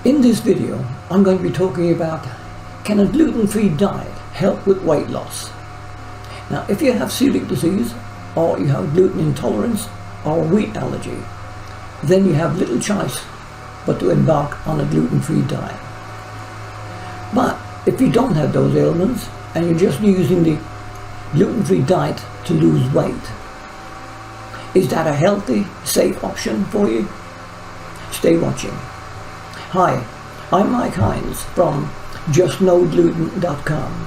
In this video, I'm going to be talking about, can a gluten-free diet help with weight loss? Now, if you have celiac disease, or you have gluten intolerance, or wheat allergy, then you have little choice but to embark on a gluten-free diet. But if you don't have those ailments, and you're just using the gluten-free diet to lose weight, is that a healthy, safe option for you? Stay watching. Hi, I'm Mike Hines from JustKnowGluten.com,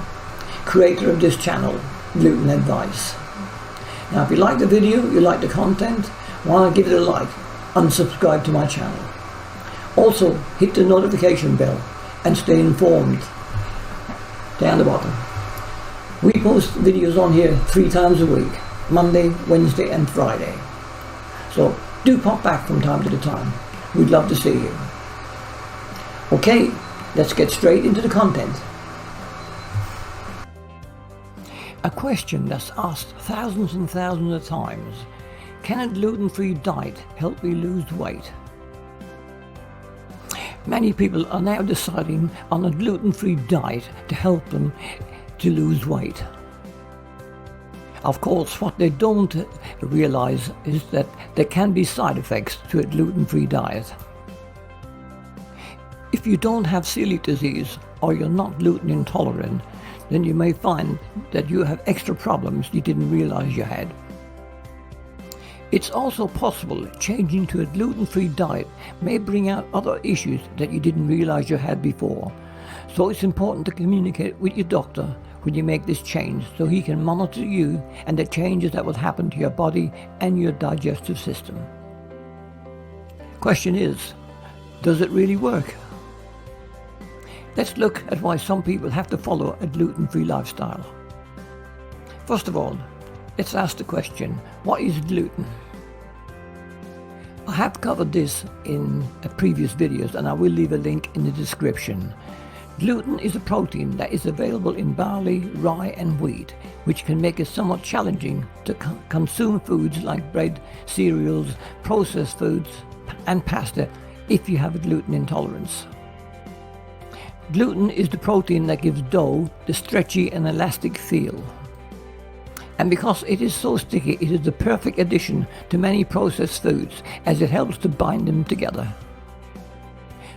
creator of this channel, Gluten Advice. Now, if you like the video, you like the content, why not give it a like and subscribe to my channel. Also, hit the notification bell and stay informed. Down the bottom. We post videos on here 3 times a week, Monday, Wednesday and Friday. So do pop back from time to time. We'd love to see you. Okay, let's get straight into the content. A question that's asked thousands and thousands of times: can a gluten-free diet help me lose weight? Many people are now deciding on a gluten-free diet to help them to lose weight. Of course, what they don't realize is that there can be side effects to a gluten-free diet. If you don't have celiac disease or you're not gluten intolerant, then you may find that you have extra problems you didn't realize you had. It's also possible changing to a gluten-free diet may bring out other issues that you didn't realize you had before. So it's important to communicate with your doctor when you make this change, so he can monitor you and the changes that will happen to your body and your digestive system. Question is, does it really work? Let's look at why some people have to follow a gluten-free lifestyle. First of all, let's ask the question, what is gluten? I have covered this in previous videos and I will leave a link in the description. Gluten is a protein that is available in barley, rye and wheat, which can make it somewhat challenging to consume foods like bread, cereals, processed foods and pasta if you have a gluten intolerance. Gluten is the protein that gives dough the stretchy and elastic feel. And because it is so sticky, it is the perfect addition to many processed foods as it helps to bind them together.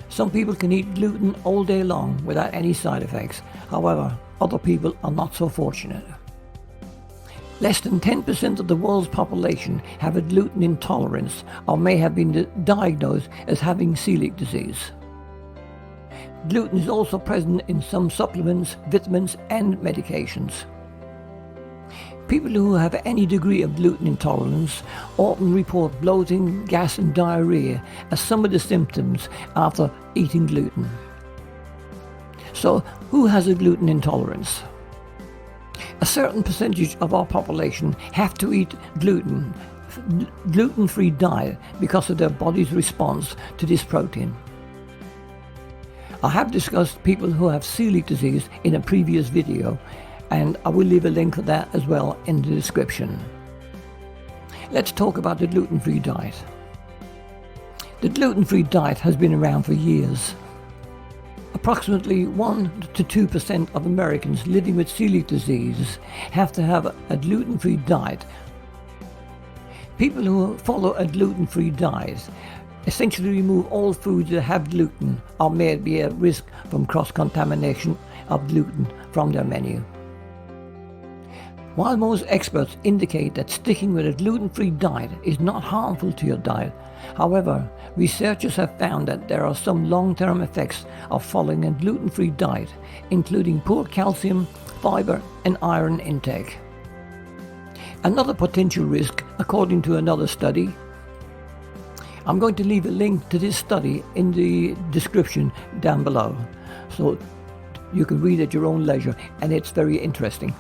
Some people can eat gluten all day long without any side effects. However, other people are not so fortunate. Less than 10% of the world's population have a gluten intolerance or may have been diagnosed as having celiac disease. Gluten is also present in some supplements, vitamins and medications. People who have any degree of gluten intolerance often report bloating, gas and diarrhea as some of the symptoms after eating gluten. So, who has a gluten intolerance? A certain percentage of our population have to eat gluten-free diet because of their body's response to this protein. I have discussed people who have celiac disease in a previous video, and I will leave a link for that as well in the description. Let's talk about the gluten-free diet. The gluten-free diet has been around for years. Approximately 1 to 2% of Americans living with celiac disease have to have a gluten-free diet. People who follow a gluten-free diet essentially remove all foods that have gluten or may be at risk from cross-contamination of gluten from their menu. While most experts indicate that sticking with a gluten-free diet is not harmful to your diet, however, researchers have found that there are some long-term effects of following a gluten-free diet, including poor calcium, fiber and iron intake. Another potential risk, according to another study, I'm going to leave a link to this study in the description down below, so you can read at your own leisure, and it's very interesting.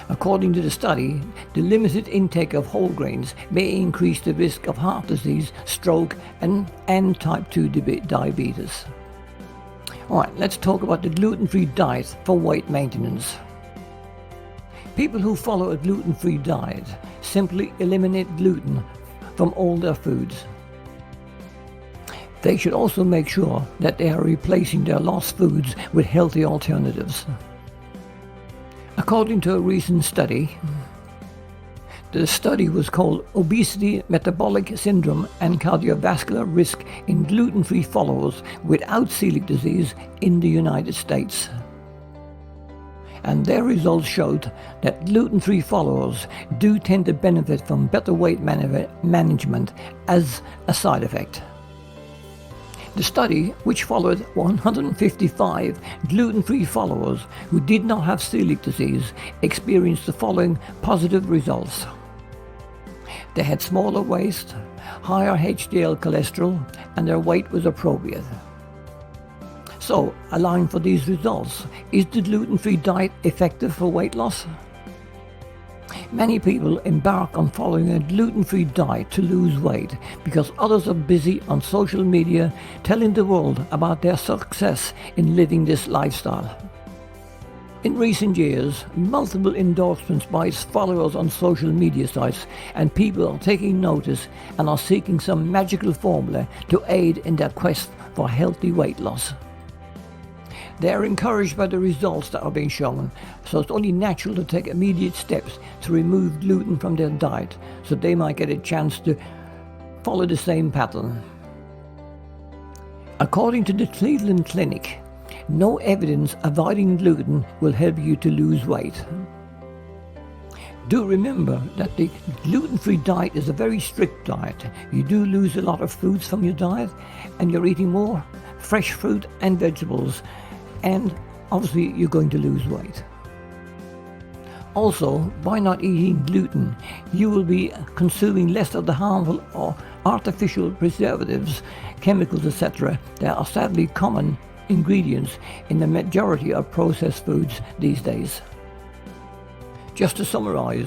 According to the study, the limited intake of whole grains may increase the risk of heart disease, stroke and type 2 diabetes. Alright, let's talk about the gluten-free diet for weight maintenance. People who follow a gluten-free diet simply eliminate gluten from all their foods. They should also make sure that they are replacing their lost foods with healthy alternatives. According to a recent study, the study was called Obesity, Metabolic Syndrome and Cardiovascular Risk in Gluten-Free Followers Without Celiac Disease in the United States. And their results showed that gluten-free followers do tend to benefit from better weight management as a side effect. The study, which followed 155 gluten-free followers who did not have celiac disease, experienced the following positive results. They had smaller waist, higher HDL cholesterol, and their weight was appropriate. So, allowing for these results, is the gluten-free diet effective for weight loss? Many people embark on following a gluten-free diet to lose weight because others are busy on social media telling the world about their success in living this lifestyle. In recent years, multiple endorsements by its followers on social media sites, and people are taking notice and are seeking some magical formula to aid in their quest for healthy weight loss. They are encouraged by the results that are being shown, so it's only natural to take immediate steps to remove gluten from their diet so they might get a chance to follow the same pattern. According to the Cleveland Clinic, no evidence avoiding gluten will help you to lose weight. Do remember that the gluten-free diet is a very strict diet. You do lose a lot of foods from your diet, and you're eating more fresh fruit and vegetables, and obviously you're going to lose weight. Also, by not eating gluten, you will be consuming less of the harmful or artificial preservatives, chemicals, etc. that are sadly common ingredients in the majority of processed foods these days. Just to summarize,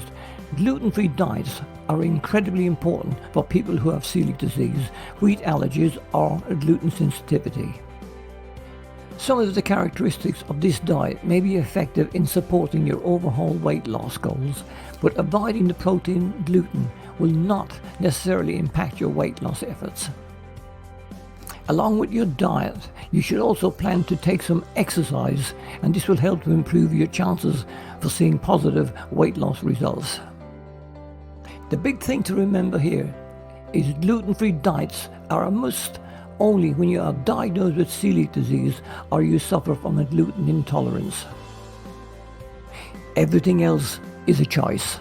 gluten-free diets are incredibly important for people who have celiac disease, wheat allergies, or gluten sensitivity. Some of the characteristics of this diet may be effective in supporting your overall weight loss goals, but avoiding the protein gluten will not necessarily impact your weight loss efforts. Along with your diet, you should also plan to take some exercise, and this will help to improve your chances for seeing positive weight loss results. The big thing to remember here is gluten-free diets are a must only when you are diagnosed with celiac disease or you suffer from a gluten intolerance. Everything else is a choice.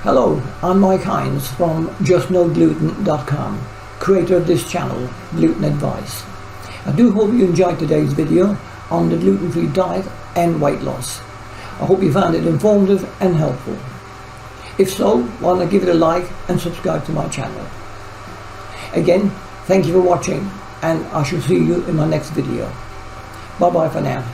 Hello, I'm Mike Hines from JustNoGluten.com, creator of this channel, Gluten Advice. I do hope you enjoyed today's video on the gluten-free diet and weight loss. I hope you found it informative and helpful. If so, why not give it a like and subscribe to my channel. Again, thank you for watching, and I shall see you in my next video. Bye bye for now.